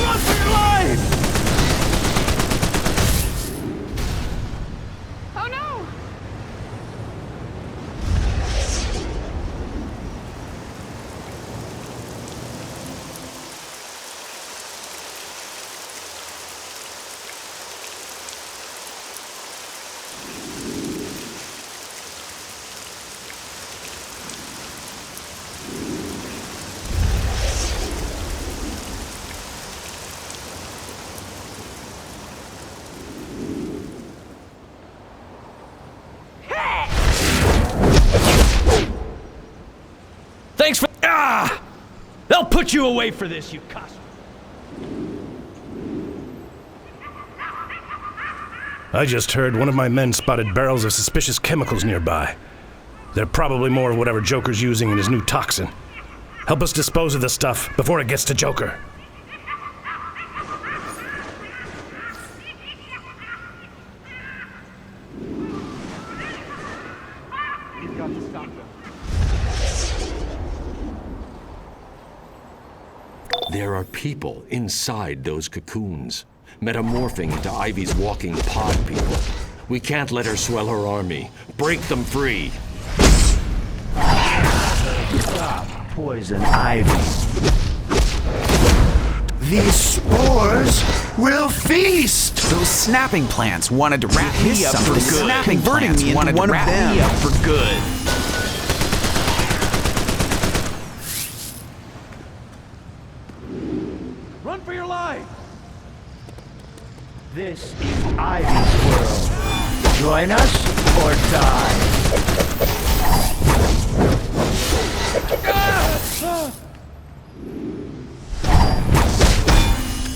Run for your life! Oh no! Thanks for... Ah! They'll put you away for this, you cuss. I just heard one of my men spotted barrels of suspicious chemicals nearby. They're probably more of whatever Joker's using in his new toxin. Help us dispose of the stuff before it gets to Joker. You've got to stop them. There are people inside those cocoons, metamorphing into Ivy's walking pod people. We can't let her swell her army. Break them free. Stop poison ivy. These spores will feast! Those snapping plants wanted to wrap me up for good. Snapping plants wanted to wrap me up for good. Run for your life! This is Ivy's world. Join us or die.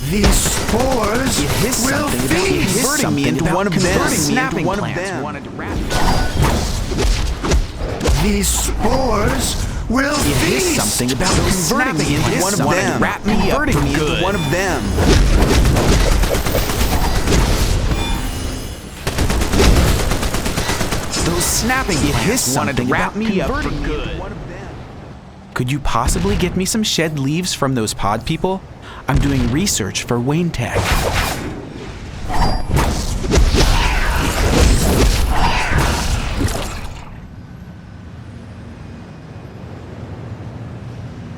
These spores will feast! Converting me into one of them. Snapping plants wanted to wrap me. These spores will feast! Something about converting me into one of them. Wrap me up for good. One of them. Those snapping plants wanted to wrap me up for good. Could you possibly get me some shed leaves from those pod people? I'm doing research for Wayne Tech.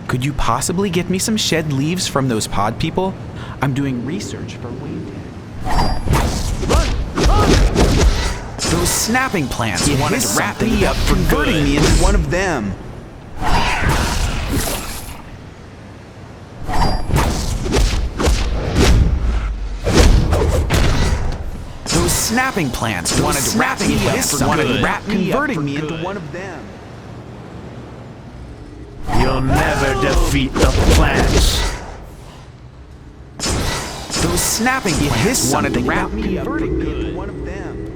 Could you possibly get me some shed leaves from those pod people? I'm doing research for Wayne Tech. Those snapping plants wanted to wrap me up, converting me into one of them. Those snapping plants wanted to wrap me up, converting me into one of them. You'll never defeat the plants. Those snapping plants wanted to wrap me up, converting me into one of them.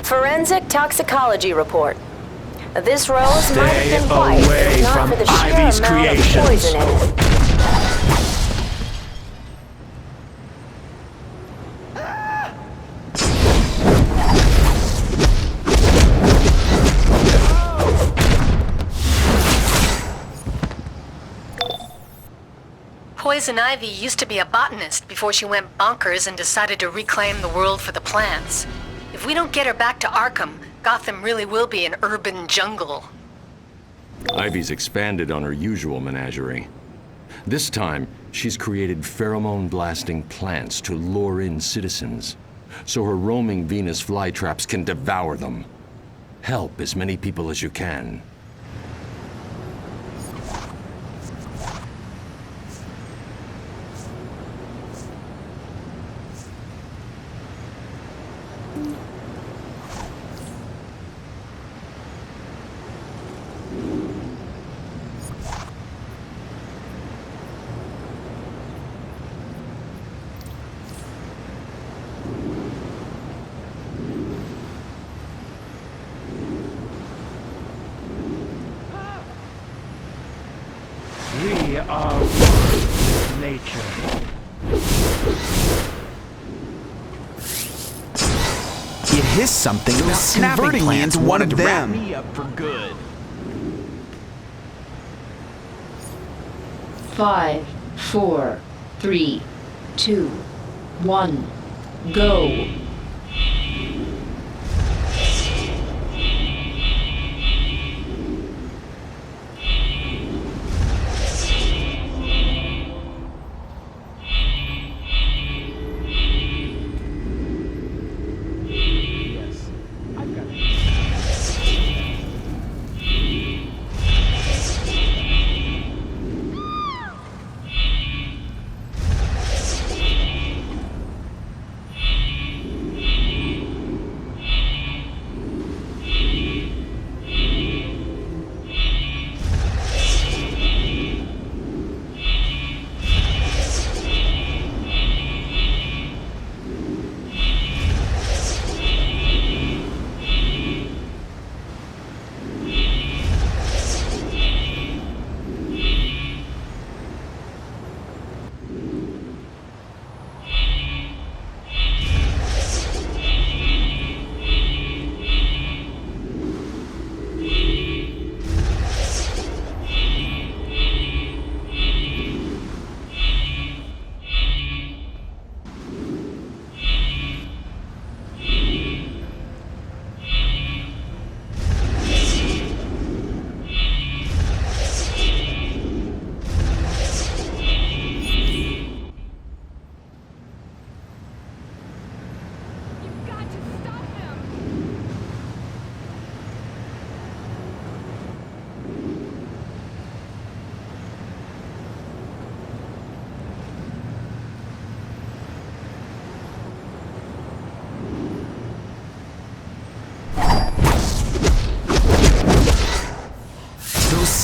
Forensic toxicology report. This rose might have been white away if not from for the sheer Ivy's amount creations. of poison in it. Poison Ivy used to be a botanist before she went bonkers and decided to reclaim the world for the plants. If we don't get her back to Arkham, Gotham really will be an urban jungle. Ivy's expanded on her usual menagerie. This time, she's created pheromone-blasting plants to lure in citizens, so her roaming Venus flytraps can devour them. Help as many people as you can. We are one with nature. It is something about converting me into one of them. Wrap me up for good. 5, 4, 3, 2, 1, go.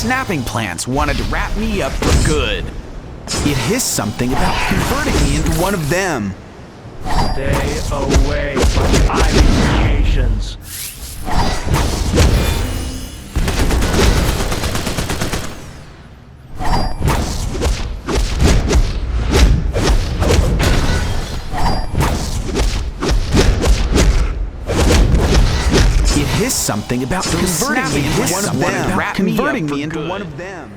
Snapping plants wanted to wrap me up for good. It hissed something about converting me into one of them. Stay away from Ivy's mutations. It hissed something about converting me into one of them. Converting me into one of them.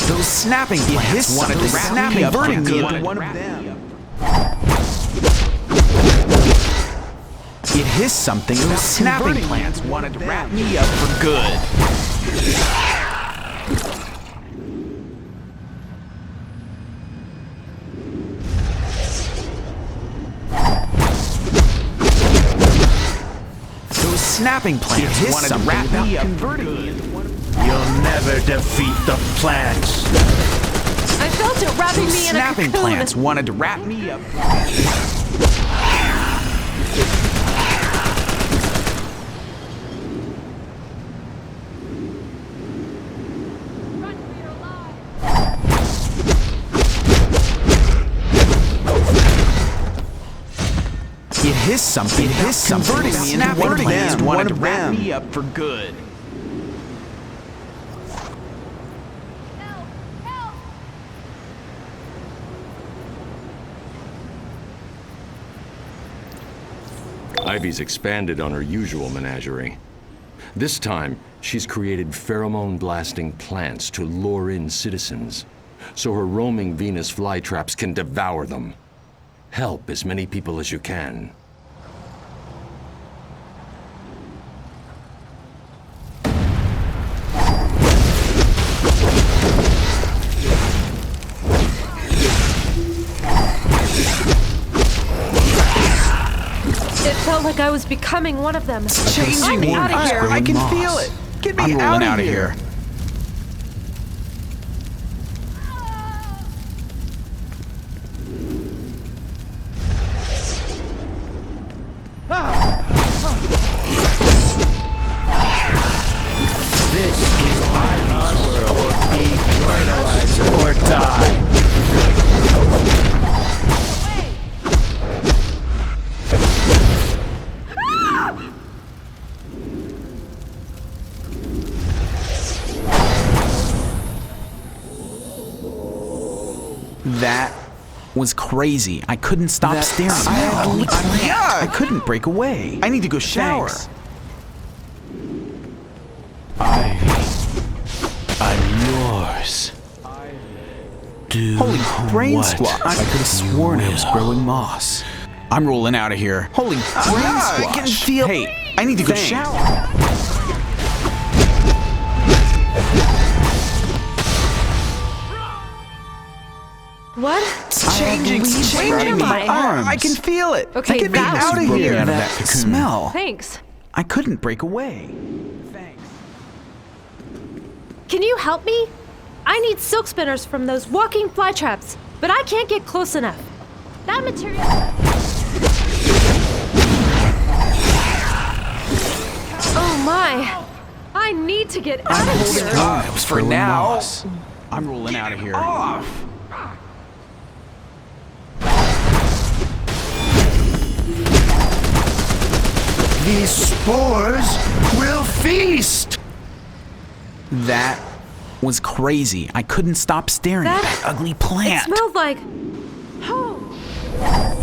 Those snapping plants wanted to wrap me up, converting me into one of them. It hissed something about snapping plants wanted to wrap me up for good. Those snapping plants wanted to wrap me up, converting me into one of them. You'll never defeat the plants. I felt it wrapping me in a cocoon. Snapping plants wanted to wrap me up. It hissed something. It hissed something. Converting me into one of them. Wanted to wrap me up for good. Ivy's expanded on her usual menagerie. This time, she's created pheromone-blasting plants to lure in citizens, so her roaming Venus flytraps can devour them. Help as many people as you can. It felt like I was becoming one of them. It's changing me. Out of here. I can feel it. Get me out of here. This is my world. Be fertilizer or die. That was crazy. I couldn't stop staring. I couldn't break away. I need to go shower. Thanks. I'm yours. Holy brain squash. I could have sworn I was growing moss. I'm rolling out of here. Holy brain squash. I can feel. Hey, I need to go shower. What? It's changing my arms. I can feel it. Okay, Get me that out of was here. weird. That smell. Thanks. I couldn't break away. Can you help me? I need silk spinners from those walking fly traps, but I can't get close enough. That material... Oh my! I need to get out of here! For now. I'm rolling out of here. These spores will feast! That was crazy. I couldn't stop staring at that ugly plant. It smelled like... Oh.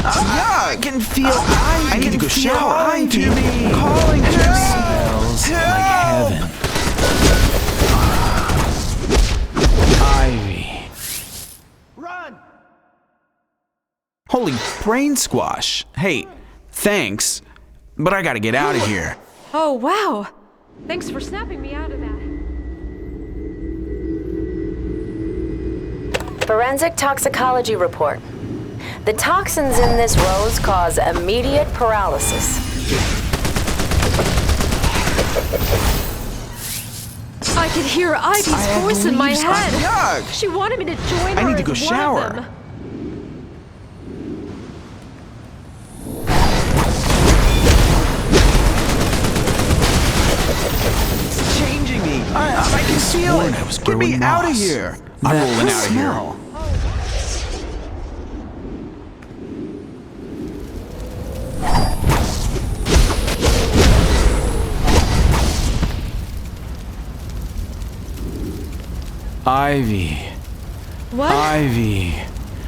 I can feel. I need to go shower. Calling to me. Calling to me. Smells like heaven. Ivy. Run! Holy brain squash. Hey, thanks, but I gotta get out of here. Oh, wow. Thanks for snapping me out of that. Forensic toxicology report. The toxins in this rose cause immediate paralysis. I could hear Ivy's voice in my head. Yuck. She wanted me to join her I need to go as one shower. of them. It's changing me. I can feel it. Get me out of here. I'm rolling out of here. Ivy. What? Ivy.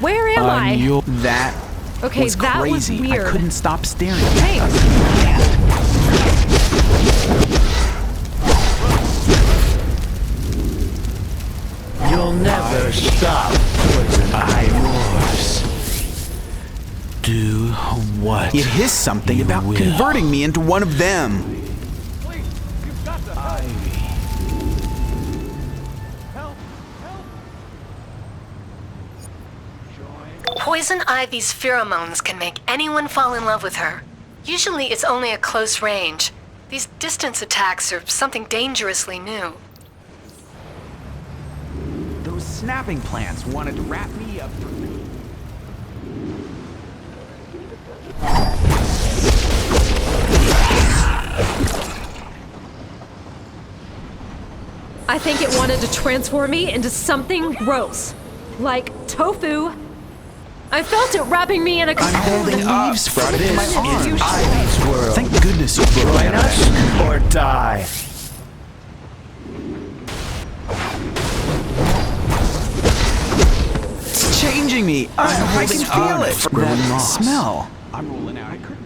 Where am I? That Okay, was that was crazy. weird. I couldn't stop staring. Thanks. You'll never stop, poison. I'm yours. Do what? It is something You about will. converting me into one of them. Poison Ivy's pheromones can make anyone fall in love with her. Usually it's only at close range. These distance attacks are something dangerously new. Those snapping plants wanted to wrap me up for me. I think it wanted to transform me into something gross. Like tofu. I felt it wrapping me in a cocoon. I'm holding leaves sprouted in my arms. Ivy's world. Thank goodness you broke Join out of us that. or die. It's changing me. I can feel it. growing That moss. smell. I'm rolling out. I couldn't.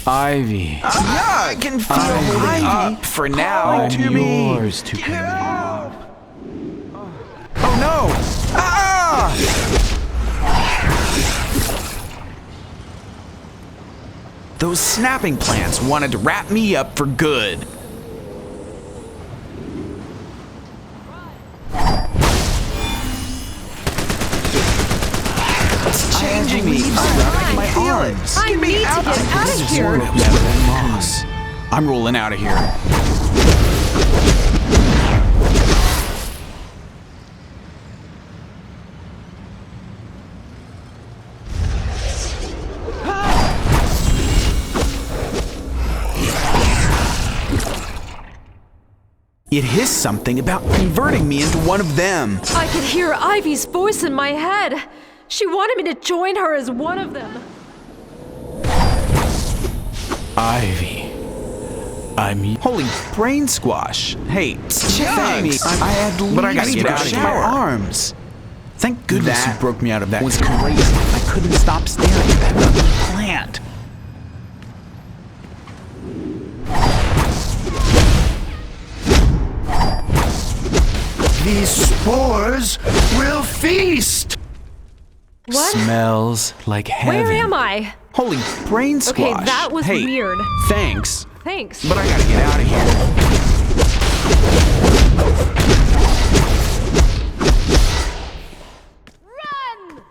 Ivy. I can feel Ivy up for now. I'm To me. yours to command. Oh no! Ah! Those snapping plants wanted to wrap me up for good. It's changing me. My arms. I need to get out of here. Moss. I'm rolling out of here. It is something about converting me into one of them. I could hear Ivy's voice in my head. She wanted me to join her as one of them. Ivy. Holy brain squash. Hey, thanks. I had leaves, but I gotta get out of here. My arms. Thank goodness you broke me out of that. Was crazy. I couldn't stop staring at that ugly plant. These spores will feast! What? Smells like heaven. Where am I? Holy brain squash. Okay, that was weird. Thanks. Thanks. But I gotta get out of here. Run!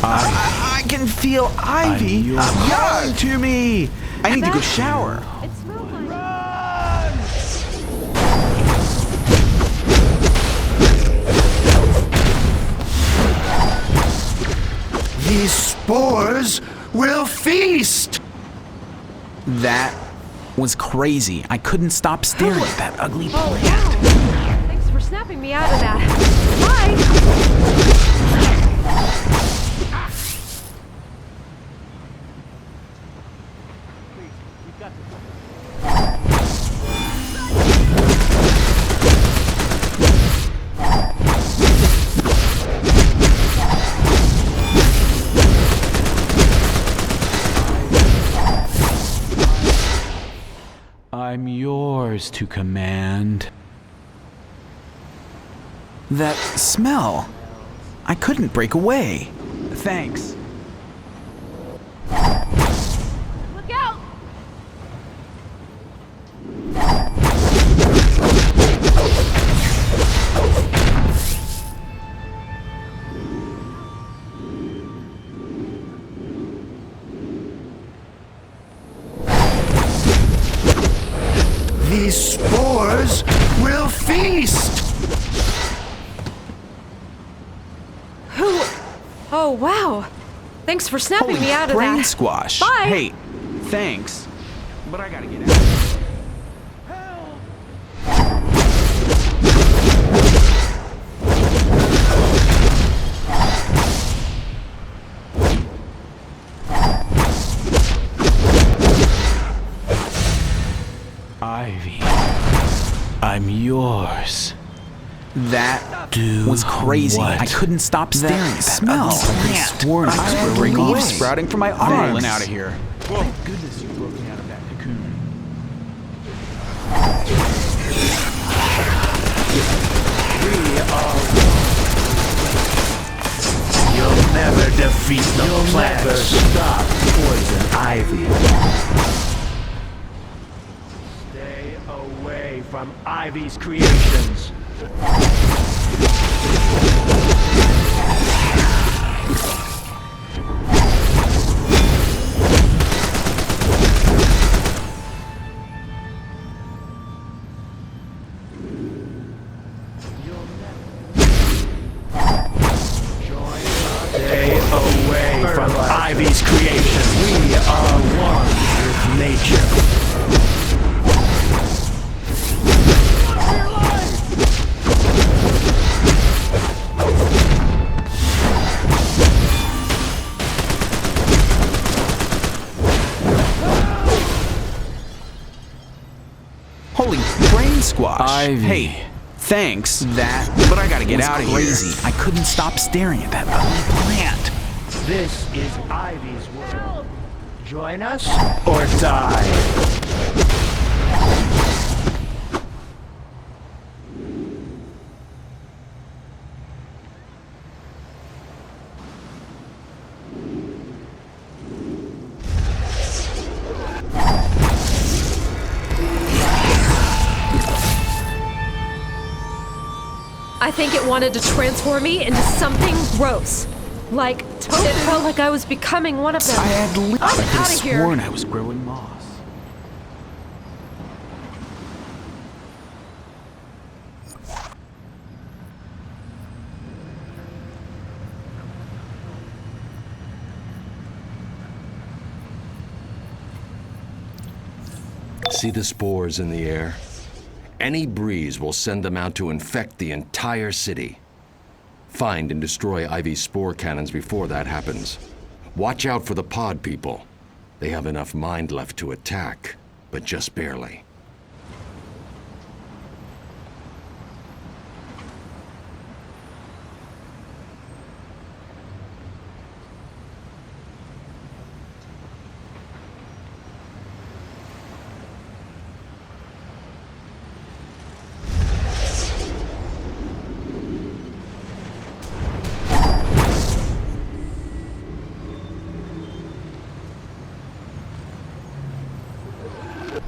I can feel Ivy yelling to me. I need to go shower. It smelled like... These spores will feast! That was crazy. I couldn't stop staring at that ugly plant. Wow. Thanks for snapping me out of that. Bye! I'm yours to command. That smell. I couldn't break away. Thanks. Look out! These spores will feast! Who? Oh, wow. Thanks for snapping me out of brain that. squash. Bye. Hey, thanks. But I gotta get out. Ivy, I'm yours. That dude was crazy. What? I couldn't stop staring at that smell. I sworn I was leaves sprouting from my arms. Out of here. Thank goodness you broke me out of that cocoon. You'll never defeat the plants. You'll never stop poison ivy. Stay away from Ivy's creations. Stay away from Ivy's creations. We are one with nature. Holy brain squash. Ivy. Hey, thanks. But I gotta get out of here. Crazy. I couldn't stop staring at that ugly plant. This is Ivy's world. Join us or die. I think it wanted to transform me into something gross. Like, it felt like I was becoming one of them. I had I'm I could have out of here. sworn I was growing moss. See the spores in the air? Any breeze will send them out to infect the entire city. Find and destroy Ivy's spore cannons before that happens. Watch out for the pod people. They have enough mind left to attack, but just barely.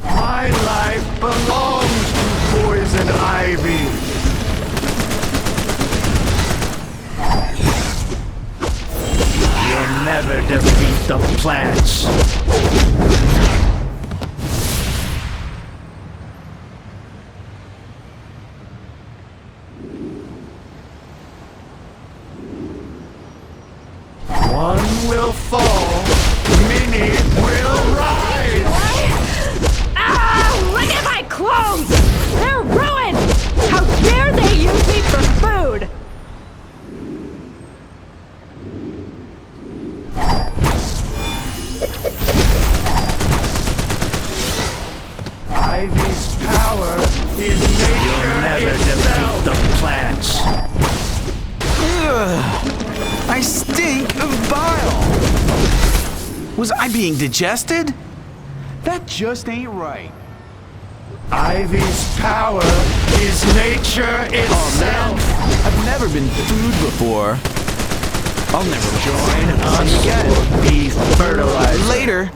My life belongs to poison ivy. You'll never defeat the plants. One will fall, many will rise. Ah! Look at my clothes! They're ruined! How dare they use me for food! Ivy's power is nature never itself. defeat the plants. Ugh, I stink of bile. Was I being digested? That just ain't right. Ivy's power is nature itself. I've never been food before. I'll never join Us again. will be fertilizer. Later.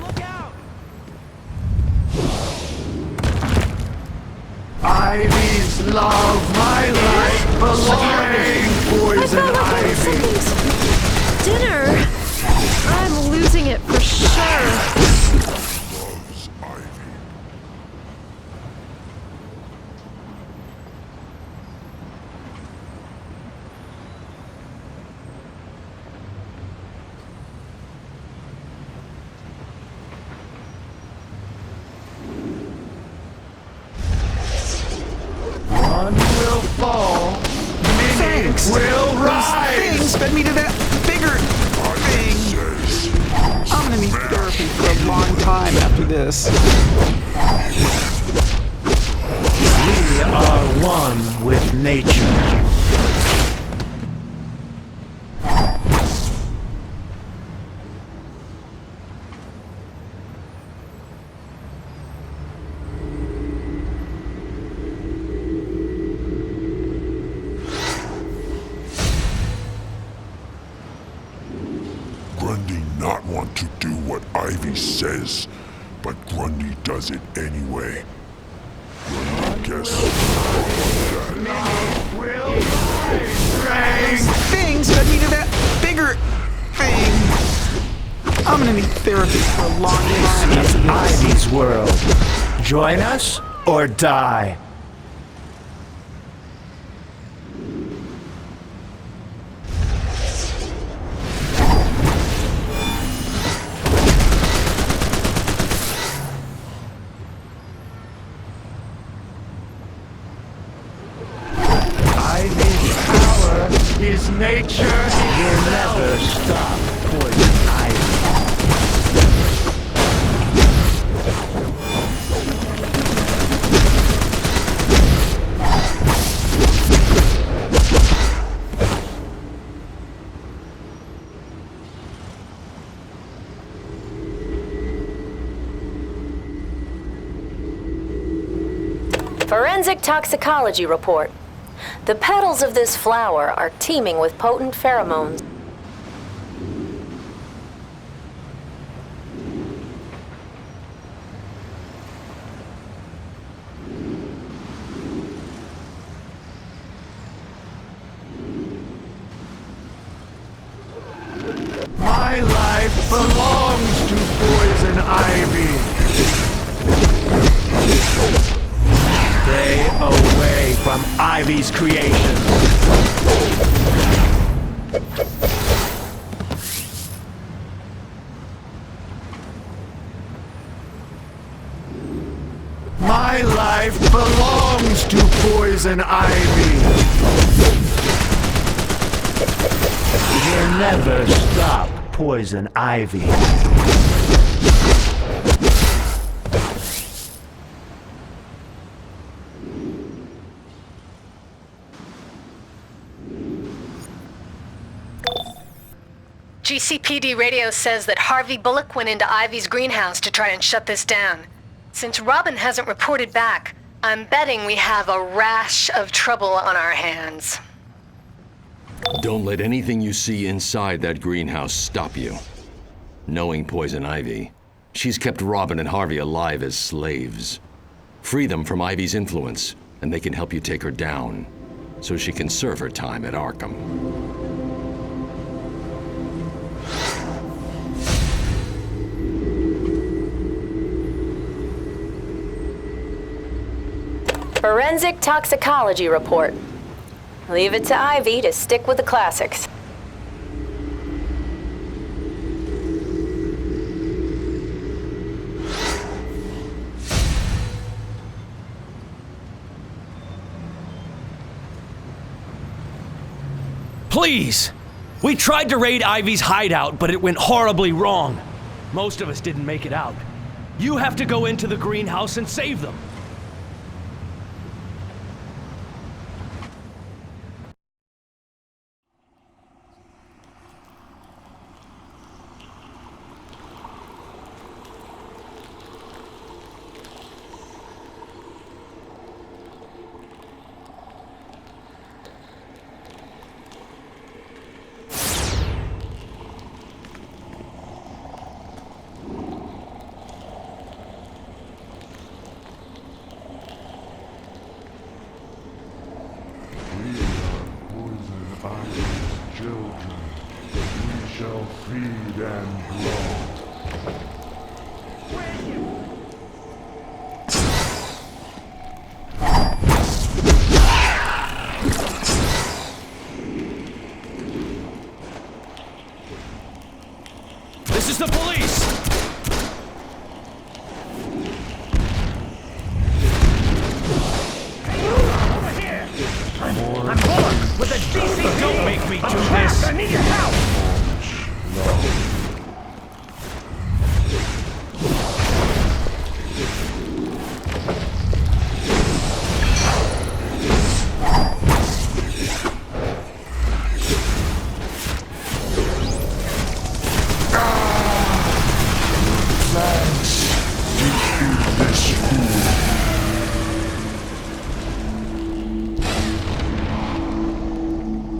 Ivy's love, my life belonging. Poison I found out ivy. something's dinner. I'm losing it for sure. One will fall, many Thanks. will Those rise. things fed me to that bigger thing. I'm gonna need therapy for a long time after this. We are one with nature. Grundy not want to do what Ivy says, but Grundy does it anyway. Grundy guess Will rise. Things fed me to that bigger thing. I'm gonna need therapy for a long time This after is this. Ivy's world. Join us or die. Ivy's power is nature. You'll never stop poison ivy. Forensic toxicology report. The petals of this flower are teeming with potent pheromones. My life belongs to poison ivy. Stay away from Ivy's creation. poison ivy! You never stop, poison ivy. GCPD radio says that Harvey Bullock went into Ivy's greenhouse to try and shut this down. Since Robin hasn't reported back, I'm betting we have a rash of trouble on our hands. Don't let anything you see inside that greenhouse stop you. Knowing Poison Ivy, she's kept Robin and Harvey alive as slaves. Free them from Ivy's influence, and they can help you take her down, so she can serve her time at Arkham. Forensic toxicology report. Leave it to Ivy to stick with the classics. Please! We tried to raid Ivy's hideout, but it went horribly wrong. Most of us didn't make it out. You have to go into the greenhouse and save them. This is the police! Over here! I'm Bullock with a DC. Don't make me do this! I need your help!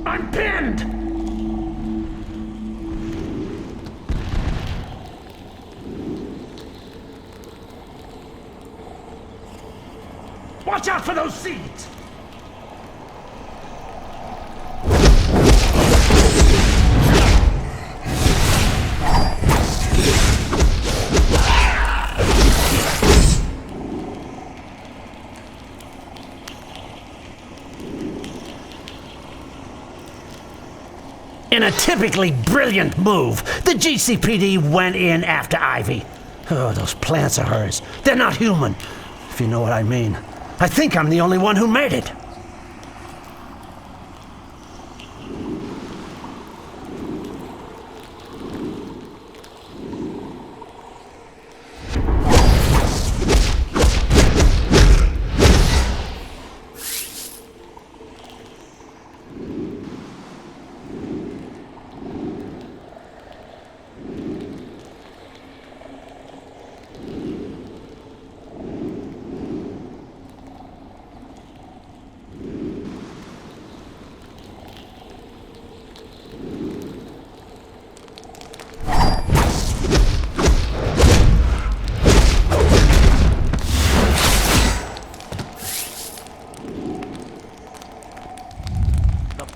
I'm pinned! Watch out for those seeds! In a typically brilliant move, the GCPD went in after Ivy. Oh, those plants of hers. They're not human, if you know what I mean. I think I'm the only one who made it.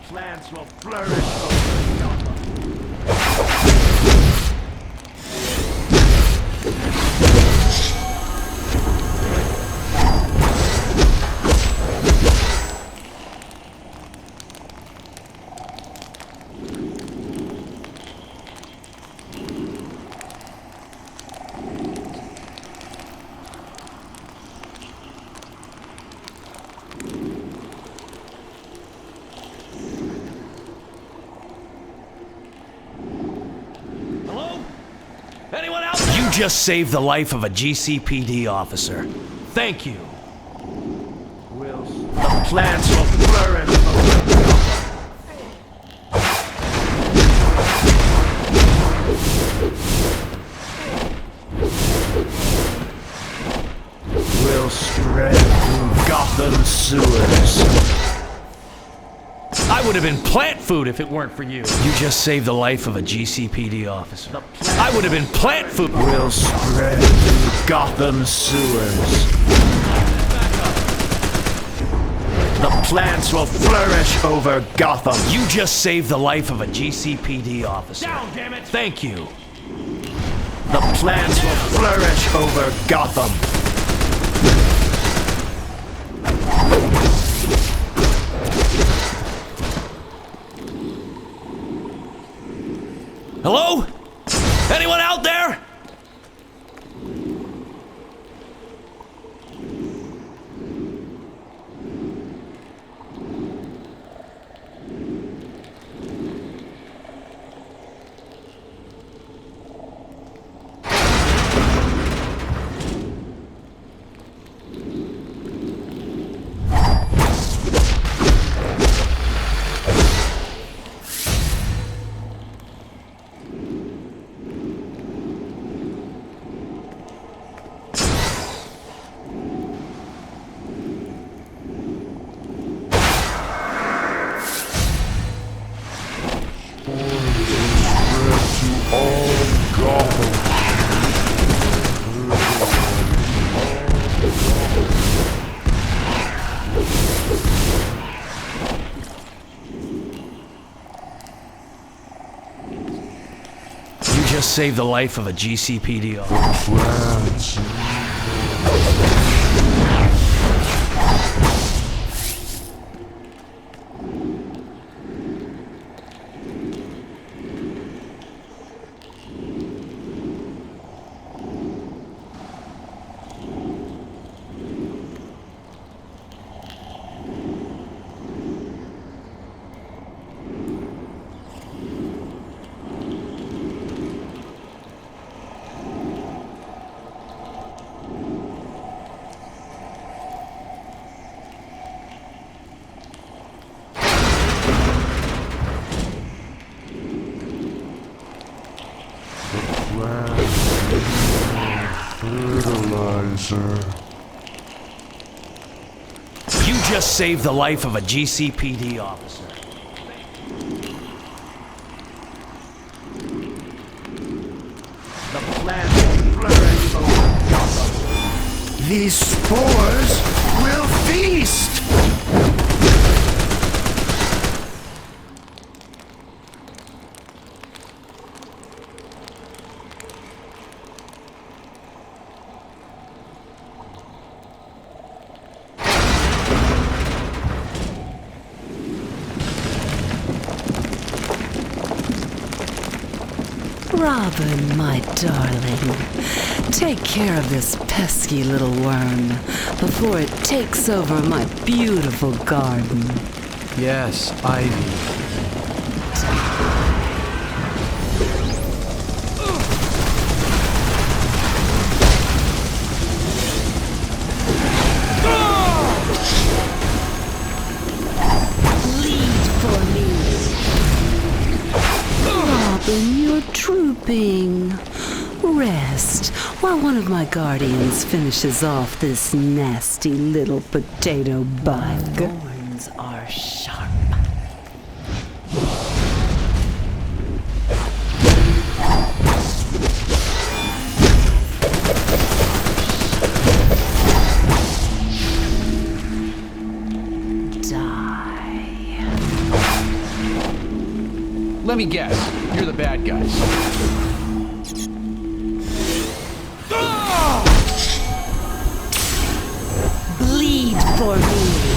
Plants will flourish over yonder. just saved the life of a GCPD officer. Thank you. The plants will flourish. Will spread through Gotham sewers. I would have been plant food if it weren't for you. You just saved the life of a GCPD officer. I would have been plant food. Will spread through Gotham sewers. The plants will flourish over Gotham. You just saved the life of a GCPD officer. Down, damn it! Thank you. The plants will flourish over Gotham. Hello? Anyone out there? Just saved the life of a GCPD officer. You just saved the life of a GCPD officer. The plants will flourish over Gotham. These spores will feast! Robin, my darling, take care of this pesky little worm before it takes over my beautiful garden. Yes, Ivy. You're drooping. Rest while one of my guardians finishes off this nasty little potato bug. My thorns are sharp. Let me guess, you're the bad guys. Bleed for me.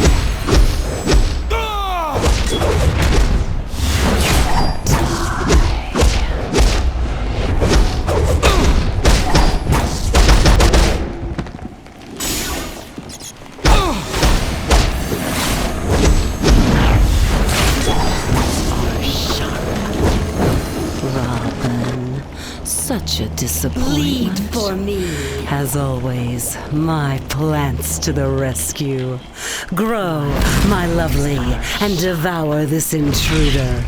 Such a disappointment. Lead for me. As always, my plants to the rescue. Grow, my lovely, and devour this intruder.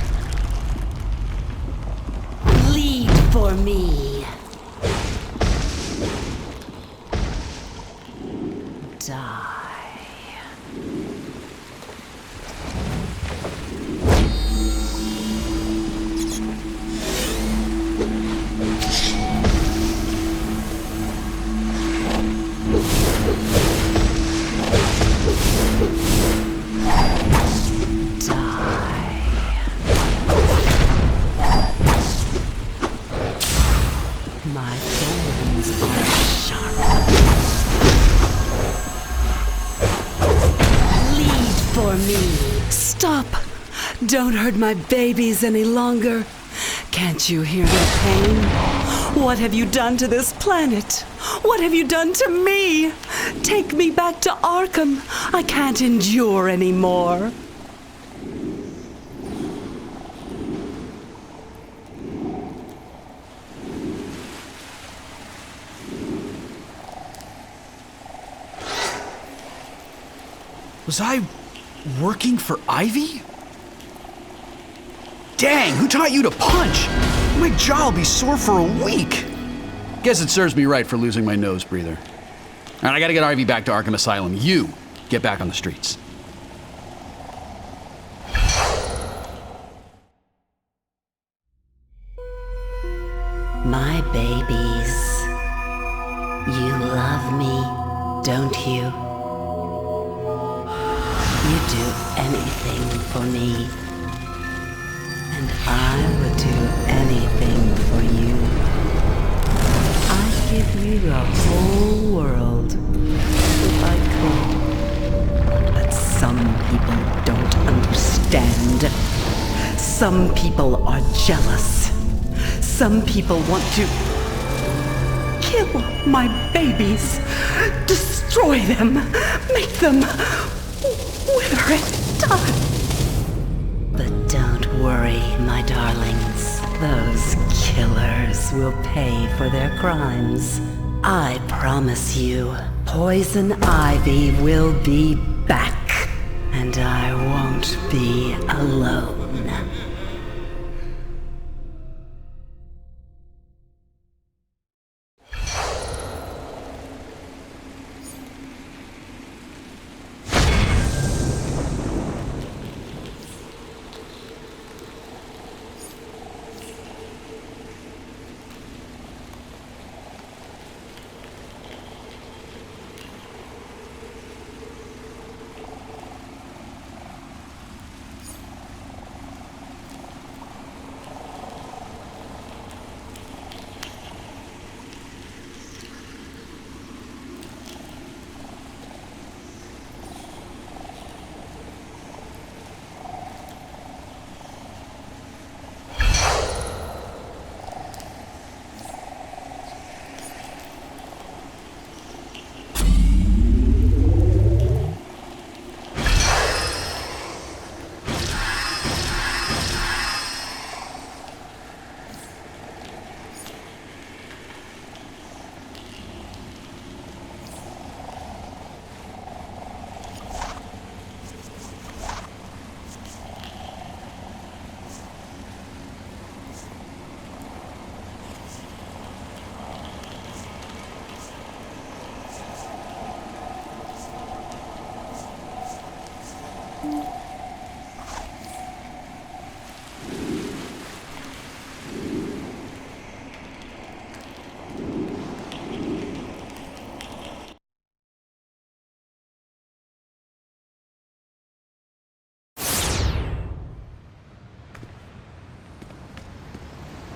Lead for me. Die. My thorns are sharp. Lead for me. Stop! Don't hurt my babies any longer. Can't you hear their pain? What have you done to this planet? What have you done to me? Take me back to Arkham. I can't endure anymore. Was I working for Ivy? Dang, who taught you to punch? My jaw'll be sore for a week. Guess it serves me right for losing my nose breather. All right, I gotta get Ivy back to Arkham Asylum. You get back on the streets. My babies. You love me, don't you? You do anything for me. And I would do anything for you. I'd give you the whole world if I could. But some people don't understand. Some people are jealous. Some people want to kill my babies, destroy them, make them wither and die. But don't worry, my darlings. Those killers will pay for their crimes. I promise you, Poison Ivy will be back, and I won't be alone.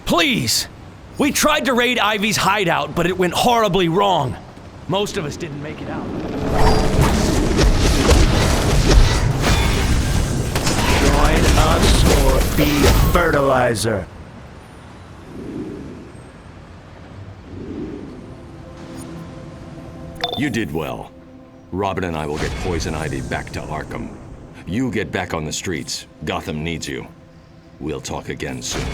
Please! We tried to raid Ivy's hideout, but it went horribly wrong. Most of us didn't make it out. Join us or be fertilizer. You did well. Robin and I will get Poison Ivy back to Arkham. You get back on the streets. Gotham needs you. We'll talk again soon.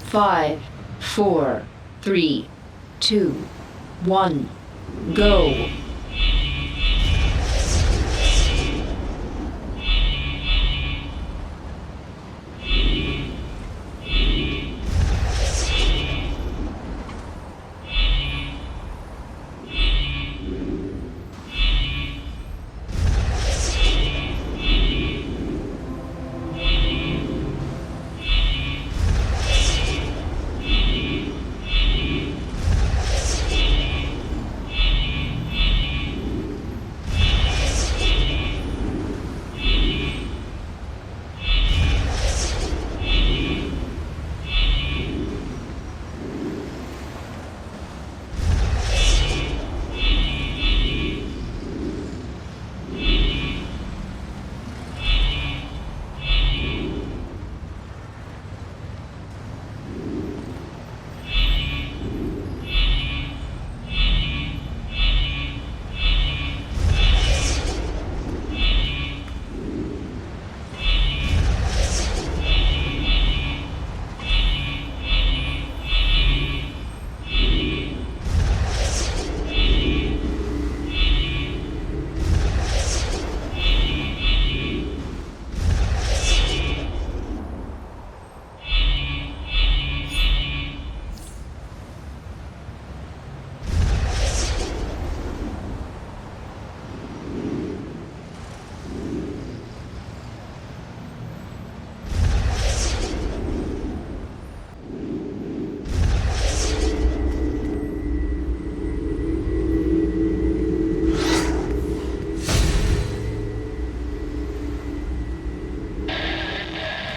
5, 4, 3, 2, 1, go.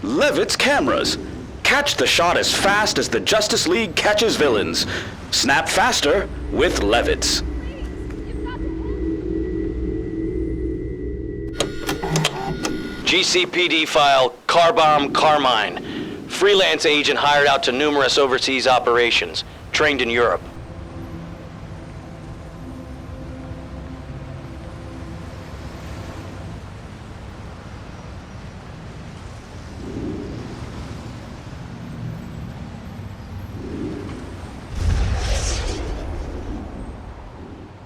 Levitt's cameras. Catch the shot as fast as the Justice League catches villains. Snap faster with Levitt's. GCPD file Car Bomb Carmine. Freelance agent hired out to numerous overseas operations. Trained in Europe.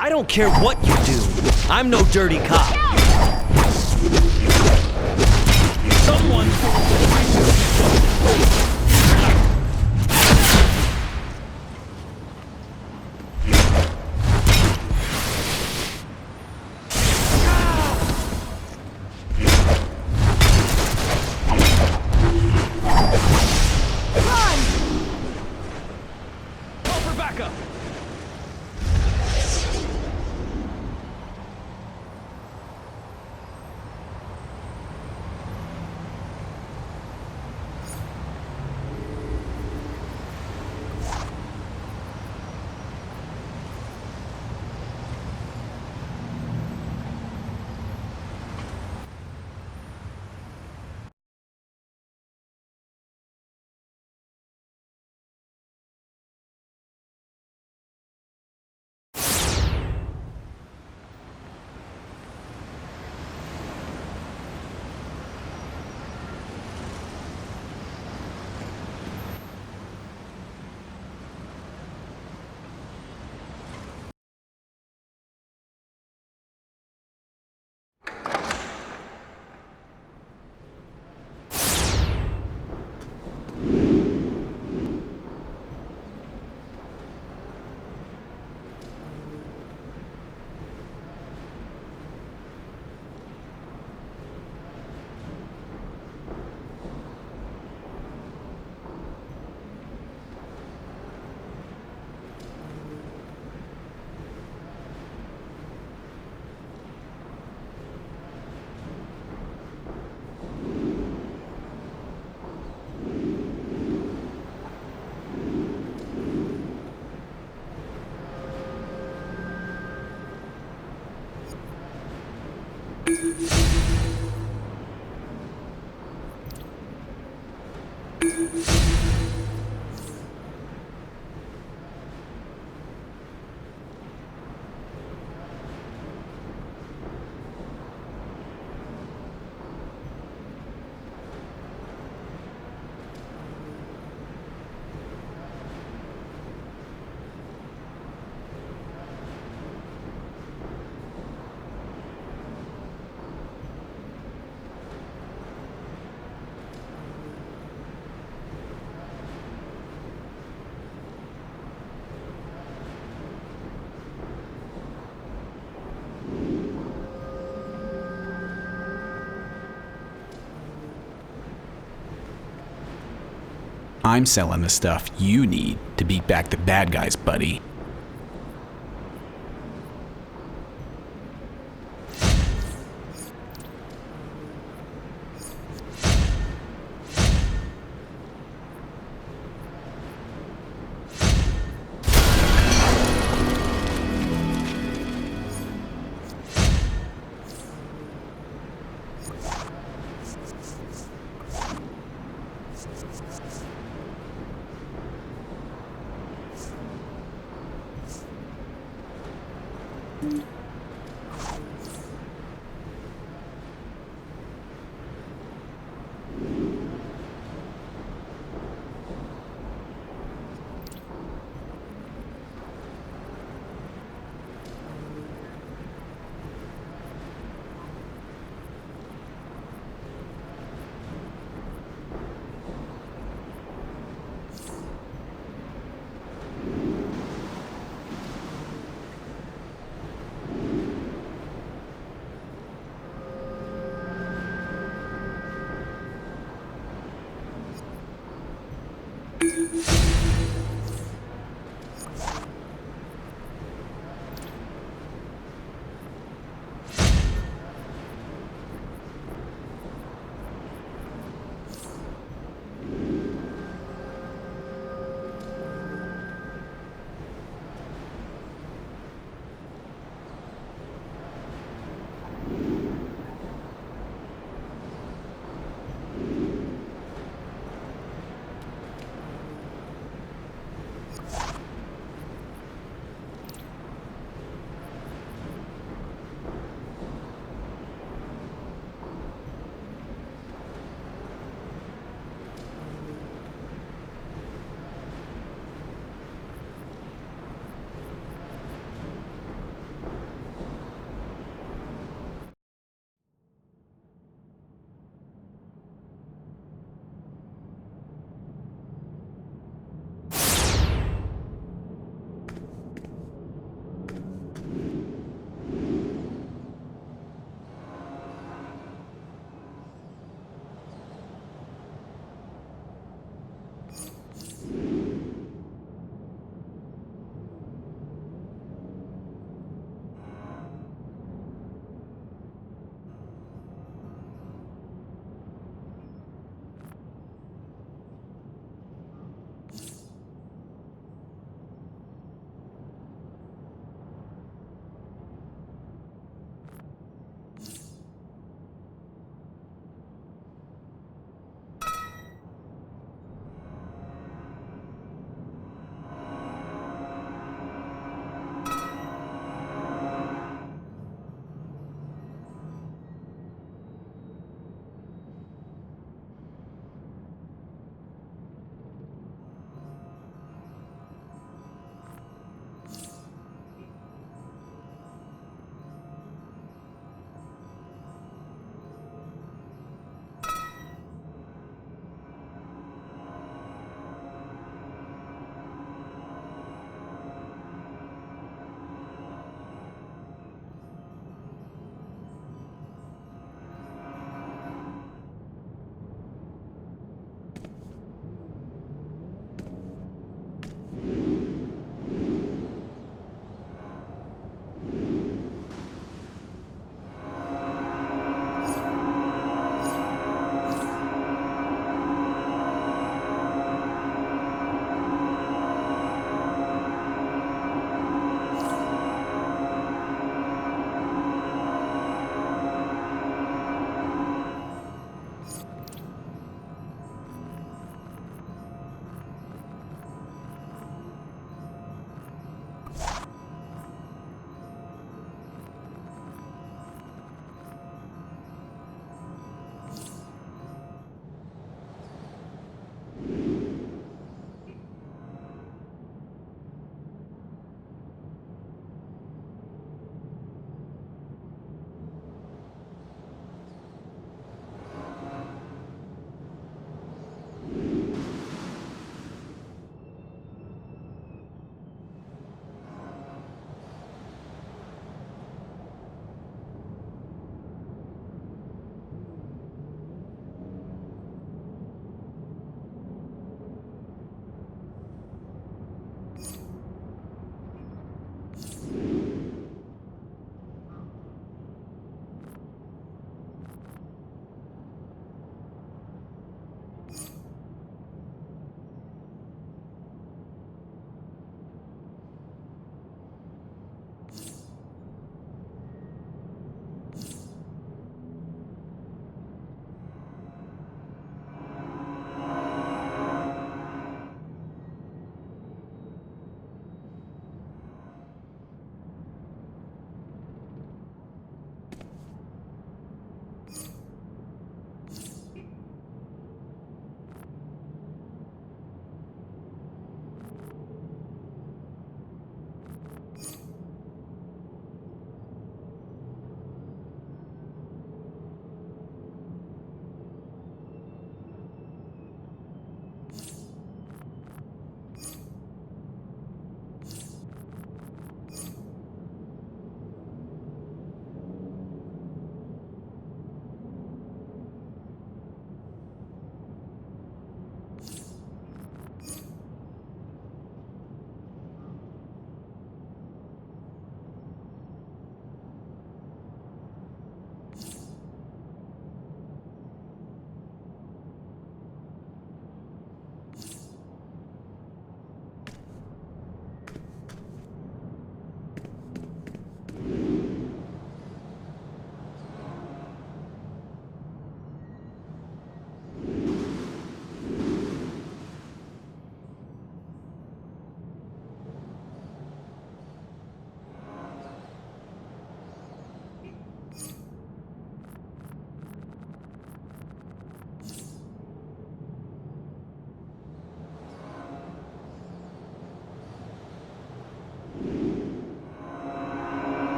I don't care what you do. I'm no dirty cop. Someone... Run! Call for backup. I'm selling the stuff you need to beat back the bad guys, buddy.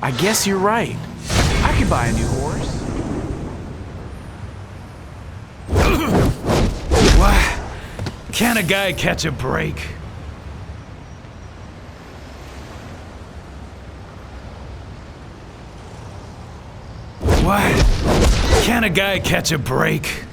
I guess you're right. I could buy a new horse. What? Can a guy catch a break? What? Can a guy catch a break?